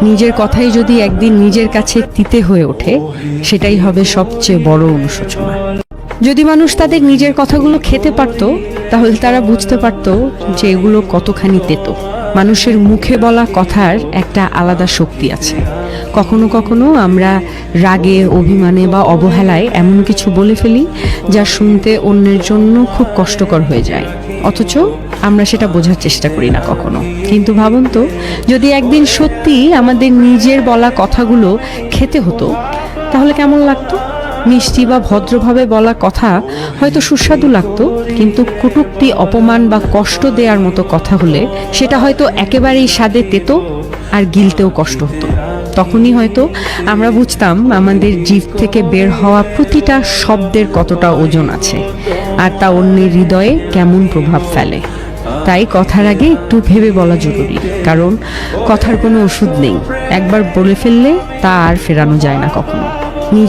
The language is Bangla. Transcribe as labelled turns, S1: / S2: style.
S1: নিজের কথাই যদি একদিন নিজের কাছে তিতে হয়ে ওঠে, সেটাই হবে সবচেয়ে বড় অনুশোচনা। যদি মানুষ তাদের নিজের কথাগুলো খেতে পারত, তাহলে তারা বুঝতে পারত যে এগুলো কতখানি তেতো। মানুষের মুখে বলা কথার একটা আলাদা শক্তি আছে। কখনো কখনো আমরা রাগে, অভিমানে বা অবহেলায় এমন কিছু বলে ফেলি যা শুনতে অন্যের জন্য খুব কষ্টকর হয়ে যায়, অথচ আমরা সেটা বোঝার চেষ্টা করি না কখনো। কিন্তু ভাবুন তো, যদি একদিন সত্যি আমাদের নিজের বলা কথাগুলো খেতে হতো, তাহলে কেমন লাগতো? মিষ্টি বা ভদ্রভাবে বলা কথা হয়তো সুস্বাদু লাগতো, কিন্তু কটূক্তি, অপমান বা কষ্ট দেওয়ার মতো কথা হলে সেটা হয়তো একেবারেই স্বাদে তেতো আর গিলতেও কষ্ট হতো। তখনই হয়তো আমরা বুঝতাম আমাদের জিভ থেকে বের হওয়া প্রতিটা শব্দের কতটা ওজন আছে, আর তা অন্যের হৃদয়ে কেমন প্রভাব ফেলে। তাই কথার আগে একটু ভেবে বলা জরুরি, কারণ কথার কোনো ওষুধ নেই। একবার বলে ফেললে তা আর ফেরানো যায় না কখনো। নিজে